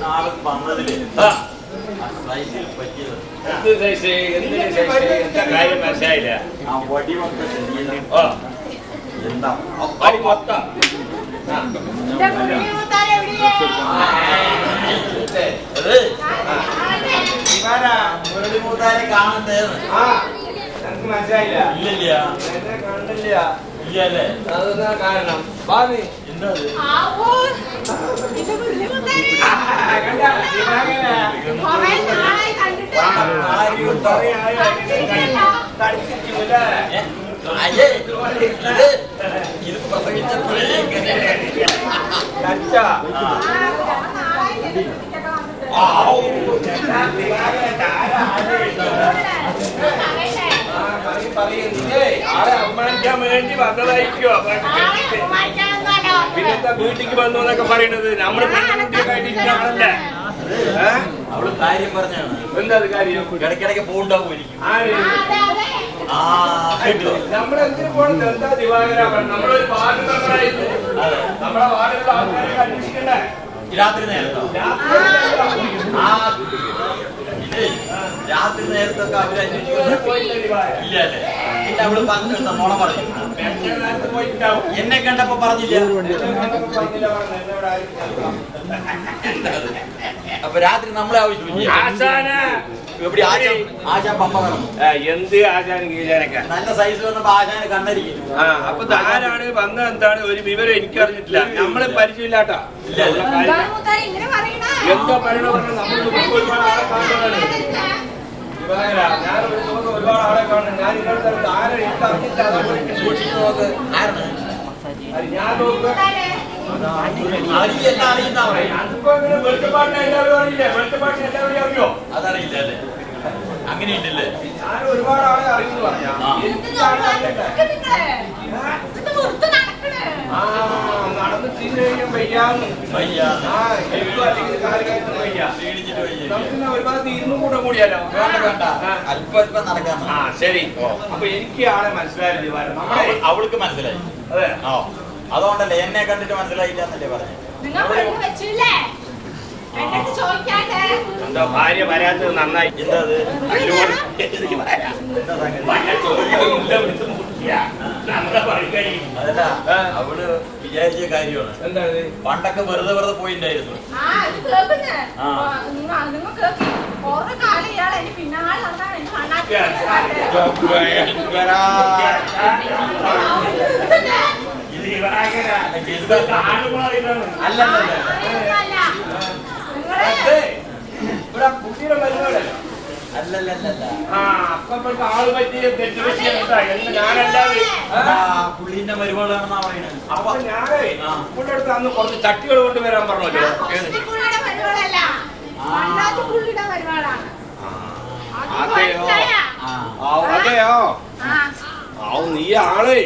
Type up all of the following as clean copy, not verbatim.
നാളെ വന്നതില് കാര്യം മനസ്സിലായില്ല. വടി എന്താ മുരളിമൂത്താരെ കാണണ്ടേ? മനസ്സിലായില്ല. ഇല്ല കണ്ടില്ല. ഇല്ലല്ലേ? അതെന്നാ കാരണം? ഭാവി എന്താ ഇത് പ്രസംഗിച്ചപ്പോഴേ ആളെ അപമാനിക്കാൻ വേണ്ടി വന്നതായിരിക്കോ? പിന്നെന്താ വീട്ടിക്ക് വന്നു എന്നൊക്കെ പറയണത്? നമ്മള് പെൺകുട്ടിയൊക്കെ ആണല്ലേ? അവള് കാര്യം പറഞ്ഞാണ്. എന്താ കാര്യം? ഇടയ്ക്കിടയ്ക്ക് പോണ്ടാവും എനിക്ക്. നമ്മളെന്തിനു പോണത്? എന്താ ദിവാകര? നമ്മളൊരു വാർഡ് മെമ്പറായിരുന്നു. നമ്മളെ വാർഡിലുള്ള ആൾക്കാരെ അന്വേഷിക്കണ്ടേ? രാത്രി നേരത്തോ? രാത്രി നേരത്തൊക്കെ അവര് ഇല്ലല്ലേ? പിന്നെ അവള് നോണ പറഞ്ഞു. എന്നെ കണ്ടപ്പോ പറഞ്ഞില്ല. അപ്പൊ രാത്രി നമ്മളെ ആവശ്യമില്ല. എവിടെ ആശാൻ പമ്പ കടന്നു. എന്ത് ആശാനും കീഴാനൊക്കെ നല്ല സൈസ് വന്നപ്പോ ആശാന് കണ്ണരിക്കും. അപ്പൊ ആരാണ് വന്നത്? എന്താണ് ഒരു വിവരം എനിക്കറിഞ്ഞിട്ടില്ല. നമ്മളെ പരിചയമില്ലാട്ടാ. എന്താ പറയണ നമ്മൾ ഒരുപാട് ആളെ കാണുന്നതാണ്. ഞാൻ ഒരുപാട് ആളെ കാണുന്നു. ഞാൻ ഇങ്ങനത്തെ ആരെ എനിക്കറിഞ്ഞിട്ട് സൂക്ഷിച്ചു നോക്ക്. ഞാൻ നോക്കുക. അറിയില്ല അറിയുന്ന അതിപ്പോ ഇങ്ങനെ വെളുത്തപ്പാട്ടിനെ എല്ലാവരും അറിയില്ലേ? വെളുത്തപ്പാട്ടിനെ എല്ലാവരും അറിയോ? അതറിയില്ല അല്ലേ? അങ്ങനെയില്ലല്ലേ? ഞാൻ ഒരുപാട് ആളെ അറിയുന്നു പറഞ്ഞാ നടന്ന് തിരിഞ്ഞുകഴിയും വയ്യാന്ന്. അല്ലെങ്കിൽ കാലുകാലത്ത് വയ്യ. നമുക്ക് ഒരുപാട് തീർന്നും കൂടെ കൂടിയാലോ? വേണ്ട അല്പം നടക്കാം. ശരി. അപ്പൊ എനിക്ക് ആളെ മനസ്സിലായില്ലേ? അവൾക്ക് മനസ്സിലായി. അതെ. അതുകൊണ്ടല്ലേ എന്നെ കണ്ടിട്ട് മനസ്സിലായില്ല എന്നല്ലേ പറഞ്ഞു. എന്താ ഭാര്യ വരാത്തത് നന്നായി. എന്താ അതല്ല അവള് വിചാരിച്ച കാര്യമാണ്. എന്താണ്? പണ്ടൊക്കെ വെറുതെ പോയിണ്ടായിരുന്നു. ഇവിടെ കുട്ടിയുടെ മരുന്നുകളല്ല. അല്ലല്ലല്ല. അപ്പഴത്തെ ആള് പറ്റിയ തെറ്റുപറ്റിയ ഞാനല്ലാതെ പുള്ളിന്റെ മരുമകളാണെന്നാ പറയുന്നത്. അപ്പൊ ഞാനേ പുള്ളിയുടെ അടുത്ത് അന്ന് കുറച്ച് ചട്ടികൾ കൊണ്ടുവരാൻ പറഞ്ഞല്ലോ. അതെയോ? നീ ആള്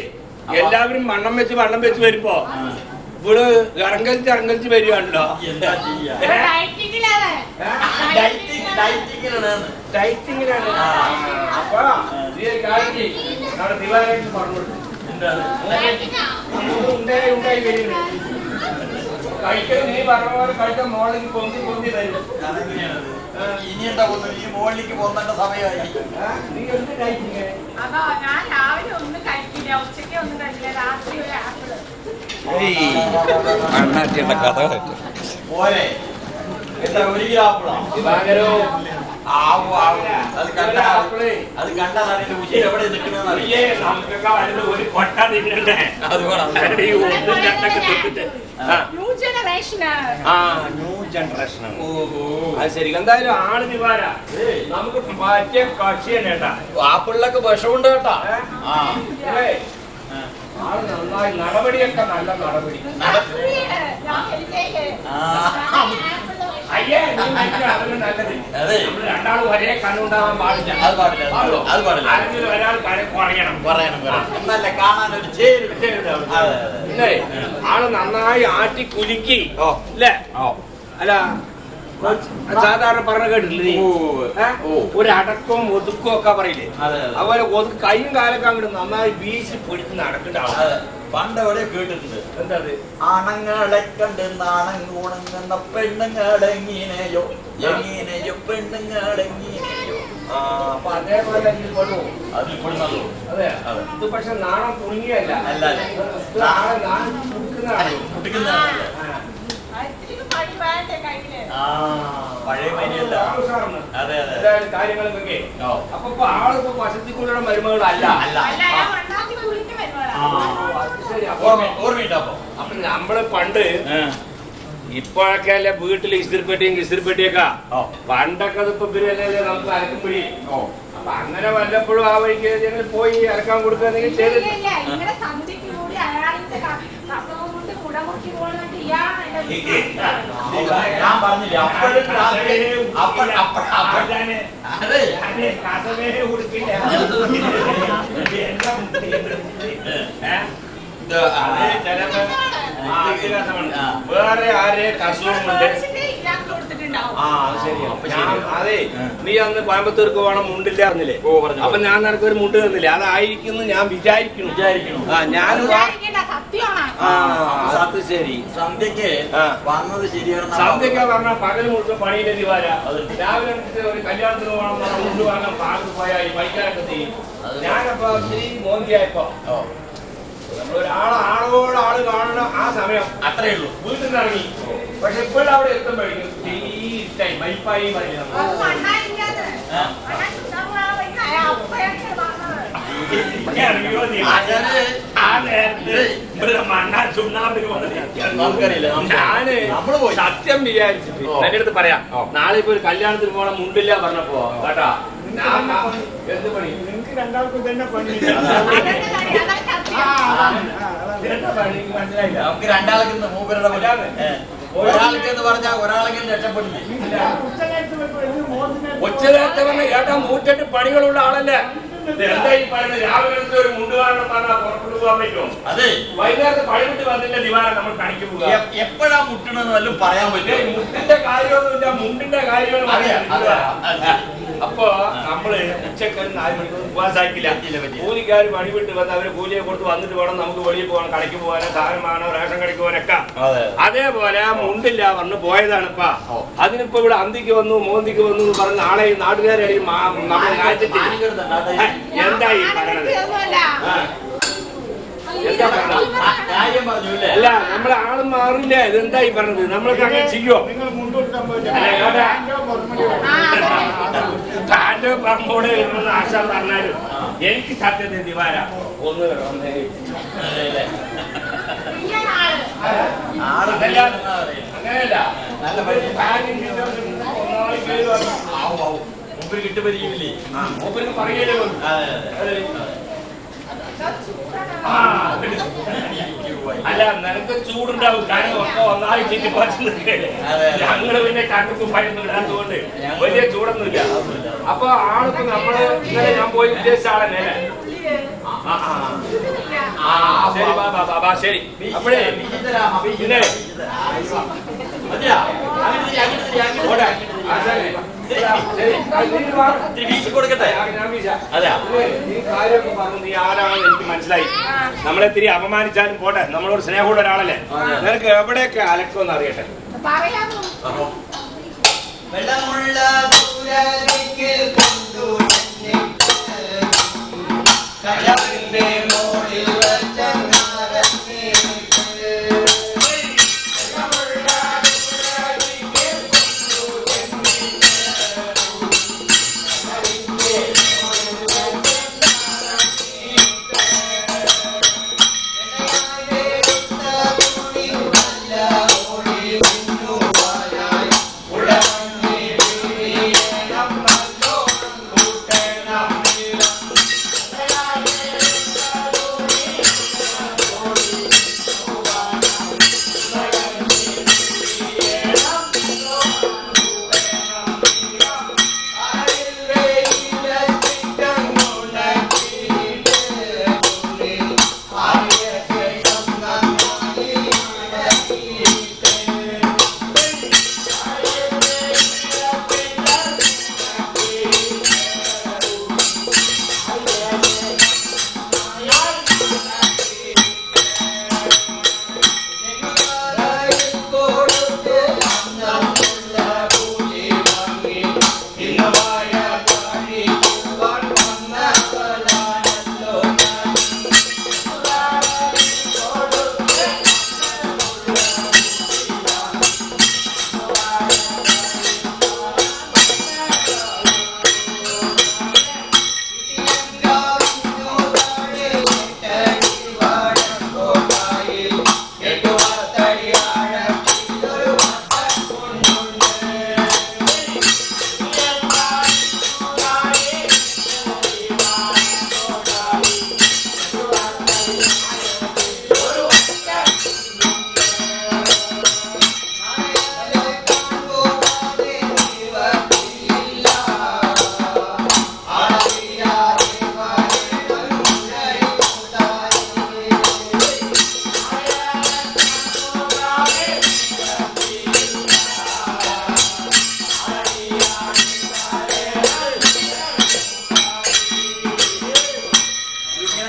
എല്ലാവരും വണ്ണം വെച്ച് വരുമ്പോ ഇവിടെ ഇറങ്ങലിച്ച് വരികയാണല്ലോ. എന്താ ചെയ്യാ? ഡയറ്റിങ്ങിലാണ്. അപ്പൊ ദിവാരായിട്ട് പറഞ്ഞു ഉണ്ടായി വരുന്നു. കഴിക്കാൻ നീ പറഞ്ഞ പോലെ കഴിക്കാൻ മോളിലേക്ക് പൊന്തി വരും. ഇനി എന്താ ഈ മോളിലേക്ക് പോകേണ്ട സമയമായി. നീ എന്ത് കഴിച്ചിങ്ങനെ? പോരെ എന്താ ഒരു കിലോ അത് കണ്ടാൽ അറിയില്ല ഉച്ചയിൽ എവിടെ നിൽക്കുന്നതെന്ന് അറിയാം. അത് ശരി. എന്തായാലും ആള് ദിവാര നമുക്ക് പറ്റിയ കക്ഷി തന്നെ കേട്ടാ. ആപ്പിളിലൊക്കെ വിഷമുണ്ട് കേട്ടാ. ആള് നന്നായി നടപടിയൊക്കെ നല്ല നടപടി. അയ്യേ അതൊന്നും നല്ലത്. നമ്മള് രണ്ടാളും ഒരേ കണ്ണുണ്ടാവാൻ പാടില്ല. അത് പാടില്ല. ആരെങ്കിലും ഒരാൾ പറയണം. എന്നല്ല കാണാൻ ഒരു ചേരും. പിന്നെ ആള് നന്നായി ആട്ടി കുലുക്കി അല്ലേ? അല്ല സാധാരണ പറഞ്ഞ കേട്ടില്ലേ ഒരു അടക്കവും ഒതുക്കവും ഒക്കെ പറയില്ലേ അതുപോലെ കൈയും കാലൊക്കെ അങ്ങോട്ട് നന്നായി വീശി പിടിച്ച് നടക്കേണ്ട ആളാണ്. പണ്ട് എവിടെ കേട്ടിട്ടുണ്ട് എന്താ ആണുങ്ങളെ കണ്ട് നാണം കൂണുന്ന പെണ്ണുങ്ങളെങ്ങനെയോ എങ്ങനെയോ പെണ്ണുങ്ങളെങ്ങനെയോ. അപ്പൊ അതേപോലെ അതിൽ പെടുന്നതോ? അതെ. ഇത് പക്ഷെ നാണം കുടുങ്ങിയല്ല, അല്ല നാണം കുട്ടിക്കുന്നതാണ്. പഴയ മരിയല്ല. അതെ അതെ കാര്യങ്ങളൊക്കെ. അപ്പൊ ആളിപ്പോ വസതിക്കുള്ള മരുമകളല്ല. ഓർമ്മയില്ല. അപ്പൊ നമ്മള് പണ്ട് ഇപ്പോഴൊക്കെ അല്ലേ വീട്ടിൽ ഇസ്തിരിപ്പെട്ടിയും കിസ്തിരിപ്പെട്ടിയൊക്കെ പണ്ടൊക്കെ അതിപ്പോ ഇവരല്ലേ നമുക്ക് അരക്കുപിടി. അപ്പൊ അങ്ങനെ വല്ലപ്പോഴും ആ വഴിക്ക് ഞങ്ങൾ പോയി അരക്കാൻ കൊടുക്കുകയെങ്കിൽ ചെയ്ത് ഞാൻ പറഞ്ഞില്ല അപ്പോഴും വേറെ ആരെ കർഷകമുണ്ട്. അതെ, നീ അന്ന് കോയമ്പത്തൂർക്ക് പോകണം മുണ്ടില്ല എന്നില്ലേ? അപ്പൊ ഞാൻ നിനക്ക് ഒരു മുണ്ട് തന്നില്ലേ? അതായിരിക്കും ഞാൻ വിചാരിക്കുന്നു. ഞാൻ ശരി സന്ധ്യക്ക് വന്നത് ശരിയാണ്. സന്ധ്യക്ക് പറഞ്ഞാൽ പകൽ മുഴുവൻ പണിയിലെ ദിവാര. രാവിലെ ഒരു കല്യാണത്തിന് പോകണം മുണ്ട് വാങ്ങാൻ പാകത്ത് പോയാൽ പഠിക്കാനൊക്കെ ചെയ്യും. ഞാനപ്പോ ഒത്തിരി മോന്തിയായപ്പോ ഒരാളോട് ആള് കാണണം ആ സമയം അത്രേ ഉള്ളൂ. വീട്ടിൽ നിന്ന് ഇറങ്ങി. പക്ഷെ ഇപ്പോഴും അവിടെ എത്തുമ്പോഴേക്കും മൈപ്പായി മണ്ണാ ചുണ്ണാമ്പിന് ഞാന് സത്യം വിചാരിച്ചിട്ട് എന്റെ അടുത്ത് പറയാം. നാളെ ഇപ്പൊ ഒരു കല്യാണത്തിന് പോകണം മുണ്ടില്ല പറഞ്ഞപ്പോ കേട്ടാ എന്ത് പണി നിങ്ങക്ക് രണ്ടാൾക്കും തന്നെ പണി. മനസ്സിലായില്ല. നമുക്ക് രണ്ടാൾക്ക് മൂപ്പരുടെ ഒരാൾക്ക് എന്ന് പറഞ്ഞാൽ ഒരാളെങ്കിലും രക്ഷപ്പെട്ടില്ല. ഒച്ച നേരത്തെ പറഞ്ഞ ഏട്ടാ 108 പണികളുള്ള ആളല്ലേ. എന്താ ഈ പറയുന്നത്? രാവിലെ ഒരു മുണ്ട് കാരണം പറഞ്ഞാൽ പുറപ്പെട്ടു പോകാൻ പറ്റുമോ? അതെ, വൈകുന്നേരത്തെ പണി വിട്ട് വന്നില്ല ദിവാരം നമ്മൾ പണിക്ക് പോവുക. എപ്പോഴാ മുട്ടണെന്ന് വല്ലതും പറയാൻ പറ്റും? മുട്ടിന്റെ കാര്യമൊന്നുമില്ല, മുണ്ടിന്റെ കാര്യമാണ്. അപ്പൊ നമ്മള് ഉച്ചക്ക് 4 മണിക്കൂർ ഉപവാസാക്കില്ല. കൂലിക്കാർ പണി വിട്ട് വന്ന് അവര് കൂലിയെ കൊടുത്ത് വന്നിട്ട് വേണം നമുക്ക് വെളിയിൽ പോകണം, കടയ്ക്ക് പോകാനോ സാധനം വാങ്ങാനോ റേഷൻ കടയ്ക്ക് പോകാനൊക്കെ. അതേപോലെ മുണ്ടില്ല പറഞ്ഞു പോയതാണിപ്പാ. അതിനിപ്പോ ഇവിടെ അന്തിക്ക് വന്നു മോന്തിക്ക് വന്നു എന്ന് പറഞ്ഞ് നാളെ നാട്ടുകാരെ എന്തായി പറയണത്? അല്ല, നമ്മളെ ആളും മാറില്ല. ഇതെന്തായി പറഞ്ഞത്? നമ്മൾക്ക് അങ്ങനെ ചെയ്യോ? കാന്റെ പറമ്പോടെ ആശ പറഞ്ഞാലും എനിക്ക് സത്യത്തിൽ ദിവാര ഒന്ന് അങ്ങനെയല്ല. മൂപ്പര് കിട്ടുപരിക്കില്ലേ? മൂപ്പർക്ക് പറയലേ. അല്ല, നിനക്ക് ചൂടുണ്ടാവും. കാരണം ഒക്കെ ഒന്നായി ചുറ്റിപ്പാച്ച് ഞങ്ങള് പിന്നെ കണ്ണുക്കും പഴയൊന്നും ഇടാത്തതുകൊണ്ട് വലിയ ചൂടൊന്നുമില്ല. അപ്പൊ ആളിപ്പോ നമ്മള് ഇന്നലെ ഞാൻ പോയി ഉദ്ദേശിച്ച ആളല്ലേ? ശരി ബാബാ ശരി. അപ്പോഴേ പിന്നെ കൊടുക്കട്ടെ. നീ ആരാണെന്ന് എനിക്ക് മനസ്സിലായി. നമ്മളെ തിരി അപമാനിച്ചാലും പോട്ടെ, നമ്മളോട് സ്നേഹമുള്ള ഒരാളല്ലേ. നിനക്ക് എവിടെയൊക്കെ അലക്കുമെന്ന് അറിയട്ടെ. വെള്ളമുള്ള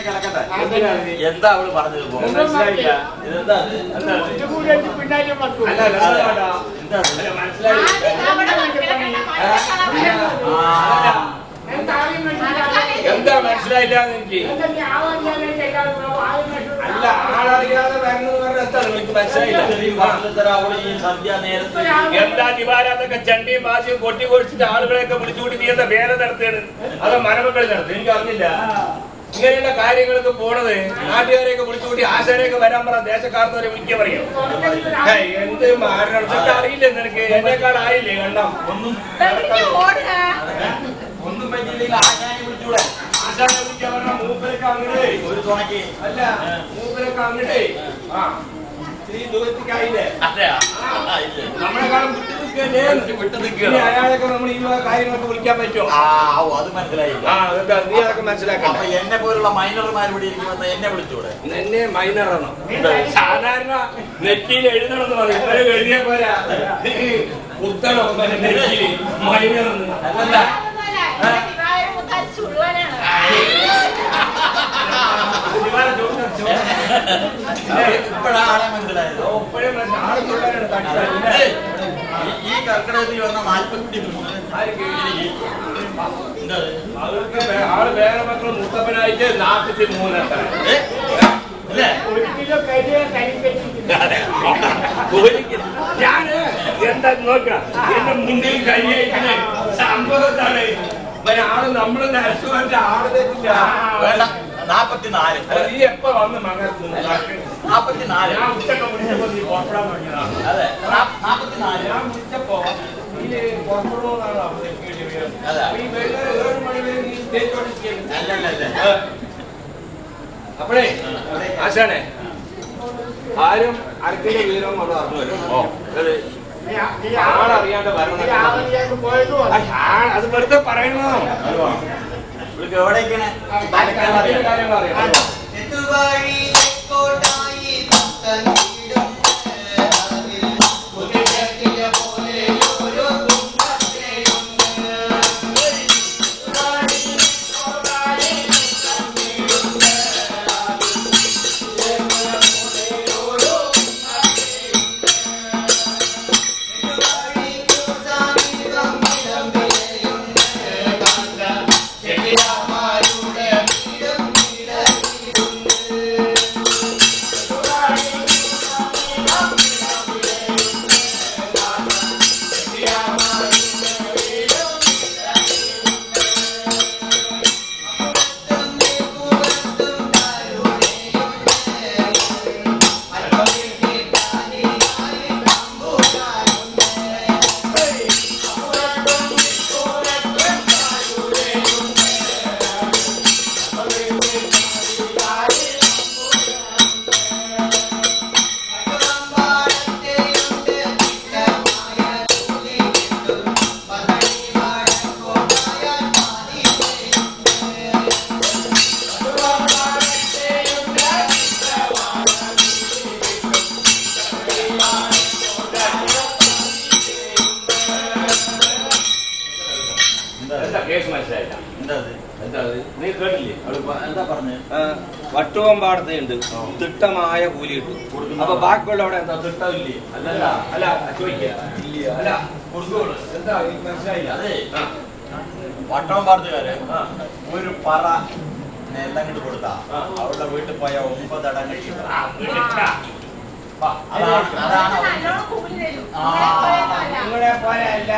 കിടക്കട്ടെ. എന്താ അവള് പറഞ്ഞത്? മനസ്സിലായില്ല. ഇതെന്താ? എന്താ മനസ്സിലായില്ല എനിക്ക്? അല്ല, ആളറിയാതെ വരുന്നത് പറഞ്ഞാൽ എനിക്ക് മനസ്സിലായില്ല. അവള് ഈ സന്ധ്യ നേരത്തെ എന്താ ദിവാരാത്തൊക്കെ ചണ്ടിയും വാശിയും കൊട്ടി കൊടിച്ചിട്ട് ആളുകളെയൊക്കെ വിളിച്ചുകൂട്ടി നീ എന്താ വേല നടത്തുകയാണ്? അതോ മരമക്കളി നടത്തും? എനിക്ക് അറിഞ്ഞില്ല. ഇങ്ങനെയുള്ള കാര്യങ്ങളൊക്കെ പോണത് നാട്ടുകാരെയൊക്കെ വിളിച്ചുകൂട്ടി ആശാരെയൊക്കെ വരാൻ പറ, ദേശക്കാർന്നവരെ വിളിക്കാൻ പറയും. എന്ത് മാരണത്തെ അറിയില്ലേ നിനക്ക്? എന്നെക്കാൾ ആയില്ലേ കണ്ടം? ഒന്നും പറ്റിയില്ലെങ്കിൽ ആശാനെ വിളിച്ചൂടെ? ആശാനെ വിളിക്കാൻ പറഞ്ഞ മൂപ്പരൊക്കെ അങ്ങോട്ടേ ഒരു തുണയ്ക്ക്. അല്ല, മൂപ്പരൊക്കെ അങ്ങോട്ടേ ഈ ദൂരത്തേക്കായില്ലേ? നമ്മളെക്കാളും വിട്ടു നിൽക്കുകയാണ്. അയാളൊക്കെ നമ്മൾ ഈ കാര്യങ്ങളൊക്കെ വിളിക്കാൻ പറ്റുമോ? അത് മനസ്സിലായി. നീ അതൊക്കെ മനസ്സിലാക്കാം. അപ്പൊ എന്നെ പോലുള്ള മൈനർമാർ ഇവിടെ ഇരിക്കുമ്പോ എന്നെ വിളിച്ചൂടെ? എന്നെ മൈനറാണോ? സാധാരണ നെറ്റിയിൽ എഴുതണമെന്ന് പറയും. ഇവരെ എഴുതിയ പോലെ കുത്തണോ നെറ്റിയിൽ മൈനർ? അല്ലല്ല, ഇപ്പോഴാണ് മനസ്സിലായത്. ഈ കർക്കിടകത്തിൽ വന്ന 43 ആള് വേറെ മക്കൾ മുത്തപ്പനായിട്ട് 43 ഞാന് എന്താ നോക്കണം. എന്റെ മുന്നിൽ കഴിയായിട്ട് സംഭവത്താണ് ആള് നമ്മള് നരസുവാന്റെ ആള് തെറ്റില്ല. 44. നീ എപ്പ വന്ന് മകൻ 44. ഞാൻ ഉച്ചക്ക് വിളിച്ചപ്പോ നീ പുറപ്പെടാൻ വേണ്ടിയതാണ്. അതെ, 44. ഞാൻ വിളിച്ചപ്പോ നീ പുറപ്പെടുമെന്നാണ് ഈ വെള്ളം 7 മണി വരെ നീ തേച്ചോണ്ടിരിക്കുകയാണ്. അല്ലല്ല, അപ്പഴേ ആശാനെ ആരും അരക്കിന്റെ വിവരം നമ്മൾ അറിഞ്ഞു വരും. ആളറിയാണ്ട് വരണം. അത് വെറുതെ പറയണോ? എവിടേക്കാണ് കാര്യങ്ങൾ അറിയാം. നീ കേട്ടില്ലേ? എന്താ പറഞ്ഞത്? വട്ടുവമ്പാടത്തുണ്ട് തിട്ടമായ കൂലി കിട്ടും. അപ്പൊ ബാക്കിയുള്ള അവിടെ എന്താ തിട്ടമില്ലേ? അല്ലല്ല, അല്ല ചോദിക്കുക അല്ല എന്താ മനസ്സിലായില്ല. അതെ, വട്ടവമ്പാടത്തുകാര് ഒരു പറ നെല്ലം കിട്ട് കൊടുത്താ അവളുടെ വീട്ടിൽ പോയ 9 അടം കഴിക്കും. നിങ്ങളെ പോലെ അല്ല.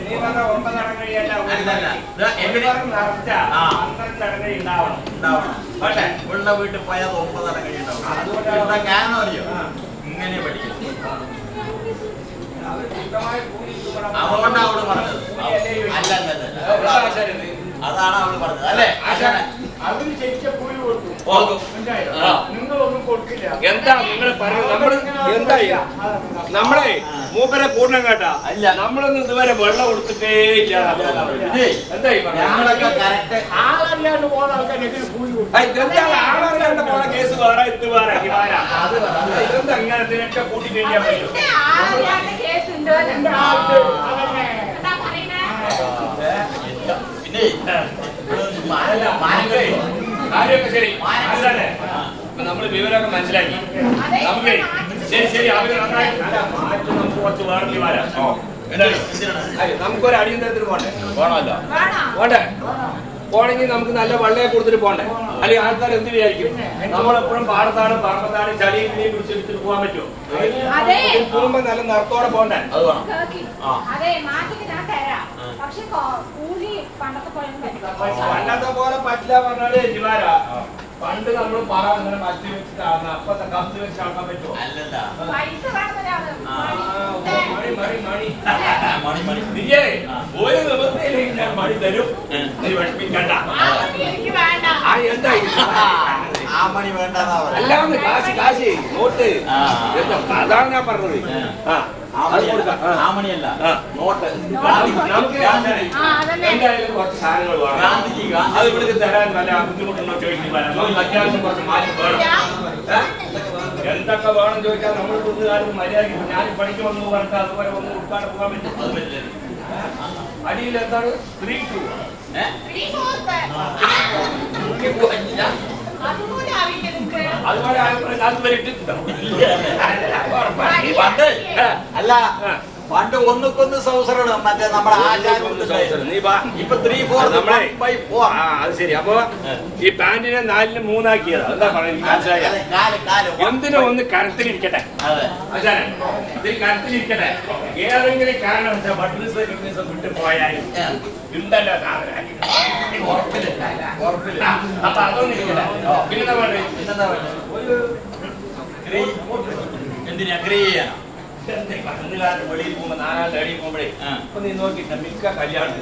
നീ പറഞ്ഞ 9 അടം കഴിയല്ല. പക്ഷെ ഇവളുടെ വീട്ടിൽ പോയാൽ 9 അടം കഴിയുണ്ടാവും. അതുകൊണ്ട് കാരണം അറിയോ? ഇങ്ങനെ പഠിക്കും. അതുകൊണ്ടാണ് അവള് പറഞ്ഞത്. അല്ലല്ല, അതാണ് അവള് പറഞ്ഞത് അല്ലേ? അവര് ശരിക്കും കൂലി കൊടുത്തു. നിങ്ങളൊന്നും കൊടുക്കില്ല. എന്താ നിങ്ങൾ പറയുന്നത്? നമ്മളെ മൂപ്പരെ പൂർണ്ണം കേട്ടാ നമ്മളൊന്നും ഇതുവരെ വെള്ളം കൊടുത്തിട്ടേ ഇല്ല. എന്തായി ആളറിയാണ്ട് പോണ കേസ് വേറെ ഇത് വേറെ ഇതെന്താ അങ്ങനെ ഇതിനൊക്കെ കൂട്ടി കഴിഞ്ഞാൽ പറ്റും. പിന്നെ കാര്യമൊക്കെ ശരി. ആശാനെ, നമ്മള് വിവരമൊക്കെ മനസ്സിലാക്കി. നമുക്ക് ശരി അവര് നന്നായി മാറ്റി നമുക്ക് കുറച്ച് വേറെ വരാം. നമുക്കൊരു അടിയന്തരത്തിന് പോണ്ടേ? വേണമല്ലോ. പോണ്ടേ? പോണെങ്കിൽ നമുക്ക് നല്ല വള്ളയെ കൊടുത്തിട്ട് പോണ്ടേ? അല്ലെങ്കിൽ ആൾക്കാർ എന്ത് വിചാരിക്കും? നമ്മളെപ്പോഴും പാടത്താണ് പറമ്പത്താണ് ചളിയും കിളിയും പിടിച്ചെടുത്തിട്ട് പോകാൻ പറ്റുമോ? പോകുമ്പോ നല്ല നിറത്തോടെ പോണ്ടേ? അത് വേണം. പണ്ടത്തെ പോലെ പറ്റില്ല പറഞ്ഞാല് ജിമാരാ. പണ്ട് നമ്മൾ പറ അങ്ങനെ മറ്റി വെച്ചിട്ടാണ് അപ്പത്തെ കത്ത് വെച്ച് ആക്കാൻ പറ്റുമോ? അല്ലല്ല. മണി നീയേ ഒരു നിവൃത്തിയിലേക്ക് ഞാൻ മണി തരും. നീ വിഷമിക്കണ്ട. എന്താ ആ മണി വേണ്ട. അല്ലാന്ന് കാശ് നോട്ട്. അതാണ് ഞാൻ പറഞ്ഞത്. ആ മണിയല്ല, നോട്ട്. നമുക്ക് എന്തായാലും കുറച്ച് സാധനങ്ങൾ വേണം. അത് ഇവിടേക്ക് തരാൻ വല്ല ബുദ്ധിമുട്ടുണ്ടോ ചോദിക്കും. നമുക്ക് അത്യാവശ്യം കുറച്ച് മാറ്റം വേണം. എന്തൊക്കെ വേണം ചോദിച്ചാൽ നമ്മൾ കൂട്ടുകാർക്ക് മര്യാദ. ഞാൻ പണിക്ക് വന്നു പറഞ്ഞിട്ട് അതുപോലെ ഒന്നും ഉൾക്കാണ്ട് പോകാൻ പറ്റും. അടിയിൽ എന്താണ് 3-2 അതുപോലെ അതുവരെ ഇട്ടിട്ടുണ്ടോ? പണ്ട് അല്ല, പണ്ട് ഒന്നുക്കൊന്ന് സൗസറാണ്. മറ്റേ നമ്മുടെ ഇപ്പൊ 3-4 അത് ശരി. അപ്പൊ ഈ പാന്റിനെ 4-ന് 3 ആക്കിയതാ. എന്താ പറയുക? എന്തിനും ഒന്ന് കരത്തിലിരിക്കട്ടെ. ഇതിൽ കരത്തിലിരിക്കട്ടെ. ഏതെങ്കിലും കാരണം വെച്ചാൽ ബട്ടൺസ് വിട്ടു പോയാലും ഉണ്ടല്ലോ സാധനം. അപ്പൊ അതൊന്നും ഇരിക്കട്ടെ. പിന്നെന്താ വേണ്ടത്? എന്തിനാ ഗ്രേ ചെയ്യാനോ? കന്നുകാരൻ വെളിയിൽ പോകുമ്പോ 4 അടിയിൽ പോകുമ്പോഴേ അപ്പൊ നീ നോക്കിട്ട മിക്ക കല്യാണം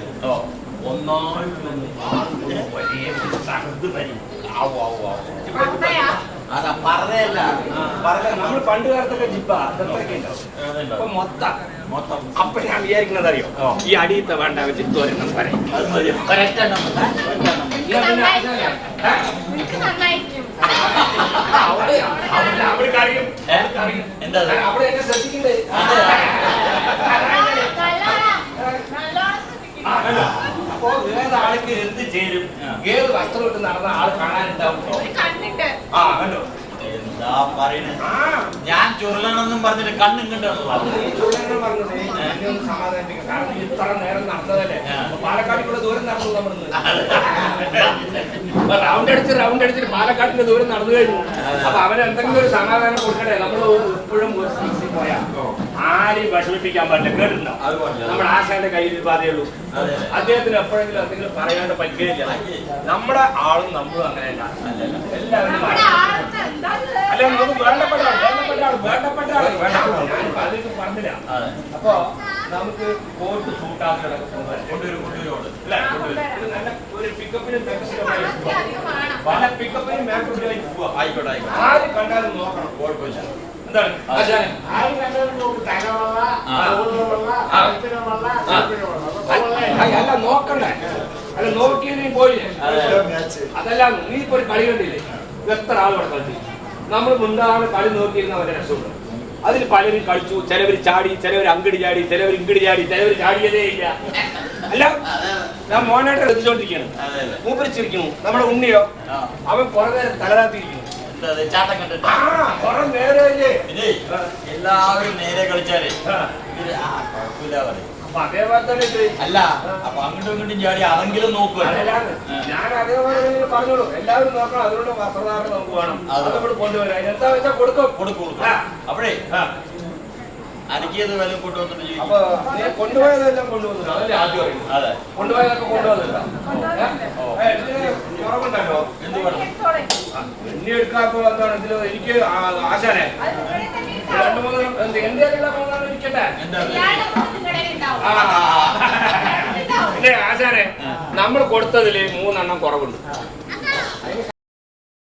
അതാ പറയല്ല. നമ്മൾ പണ്ട് കാലത്തൊക്കെ ജിപ്പ അതൊക്കെ അപ്പൊ മൊത്തം അപ്പൊ ഞാൻ വിചാരിക്കുന്നത് അറിയോ? ഈ അടിയത്തെ വേണ്ട വെച്ച് തോരണം പറയും. അവിടെ അറിയും എന്താ അവിടെ എന്നെ ശ്രദ്ധിക്കണ്ടേ? അപ്പൊ ഏതാൾക്ക് എന്ത് ചേരും? ഏത് വസ്ത്രം ഇട്ട് നടന്ന ആള് കാണാനുണ്ടാവും. ആ കണ്ടോ? എന്താ പറയുന്നത്? ഞാൻ ചുരുളണമെന്നും പറഞ്ഞിട്ട് കണ്ണും കണ്ടു ചുരുളെന്ന് പറഞ്ഞത് സമാധാനിപ്പിക്കും. കാരണം ഇത്ര നേരം നടന്നതല്ലേ. പാലക്കാട്ടിലുള്ള ദൂരം നടന്നു. നമ്മൾ റൗണ്ട് അടിച്ചിട്ട് പാലക്കാട്ടിന്റെ ദൂരം നടന്നു കഴിഞ്ഞു. അപ്പൊ അവനെന്തെങ്കിലും ഒരു സമാധാനം കൊടുക്കണേ. നമ്മൾ എപ്പോഴും ഒരു സ്ഥലത്തിൽ പോയാ ആരെയും വിഷമിപ്പിക്കാൻ പാടില്ല. കേട്ടിട്ടുണ്ടോ? നമ്മുടെ ആശാന്റെ കയ്യിൽ പാതയുള്ളൂ. അദ്ദേഹത്തിന് എപ്പോഴെങ്കിലും എന്തെങ്കിലും പറയാണ്ട് പറ്റുകയില്ല. നമ്മുടെ ആളും നമ്മളും അങ്ങനെയല്ല. എല്ലാവരും അല്ല നമുക്ക് വേണ്ടപ്പെട്ട പറഞ്ഞില്ല. അപ്പൊ നമുക്ക് കോട്ട് സൂട്ടാക്കി ഒരു പിക്കപ്പിനും പല പിക്കപ്പിനും മേക്കപ്പിലേക്ക് പോവാ. ആയിക്കോട്ടെ. ആര് കണ്ടാലും നോക്കണം. കുഴപ്പമില്ല. എന്താണ് ആര് കണ്ടാലും അല്ല നോക്കണ്ടേ? അല്ല നോക്കി നീ പോയില്ലേ? അതല്ല നീ ഇപ്പൊ ഒരു കളി കണ്ടില്ലേ? എത്ര ആളോടെ കളിച്ചു. നമ്മൾ മുണ്ടാണ് കളി നോക്കിയിരുന്ന അവരുടെ രസമുണ്ട്. അതിൽ പലരും കളിച്ചു. ചിലവർ ചാടി, ചിലവർ അങ്ങടി ചാടി, ചിലവർ ഇങ്ങടി ചാടി, ചിലവർ ചാടിയതേ ഇല്ല. അല്ല ഞാൻ മോനായിട്ട് എത്തിച്ചോണ്ടിരിക്കുകയാണ്. മൂപ്പരിച്ചിരിക്കുന്നു. നമ്മുടെ ഉണ്ണിയോ അവൻ കുറെ നേരം തലതാത്തിരിക്കുന്നു. എല്ലാവരും നേരെ കളിച്ചാലേ അതേപോലെ തന്നെ അല്ല. അപ്പൊ അങ്ങോട്ടും ഇങ്ങോട്ടും ചാടി അതെങ്കിലും നോക്കുക. ഞാൻ അതേപോലെ പറഞ്ഞോളൂ. എല്ലാവരും നോക്കണം. അതിനുള്ള വസ്ത്രധാരണം നമുക്ക് വേണം. അതോട് കൊണ്ടുവരാം. എന്താ വെച്ചാൽ കൊടുക്കും. അപ്പോഴേ അനക്കിയത് വില കൊണ്ടുവന്നിട്ട് അപ്പൊ നീ കൊണ്ടുപോയതെല്ലാം കൊണ്ടുവന്നു. അതല്ലേ ആദ്യം അറിയുന്നത്. അതെ, കൊണ്ടുപോയതൊക്കെ കൊണ്ടുവന്നില്ല. കുറവുണ്ടല്ലോ. എന്ത് വേണം? എണ്ണി എടുക്കാത്തോ എന്താണ് ഇതില്? എനിക്ക് ആശാനെ 2-3 എന്റെ ഇരിക്കട്ടെ. ആശാനെ നമ്മൾ കൊടുത്തതില് 3 എണ്ണം കുറവുണ്ട്.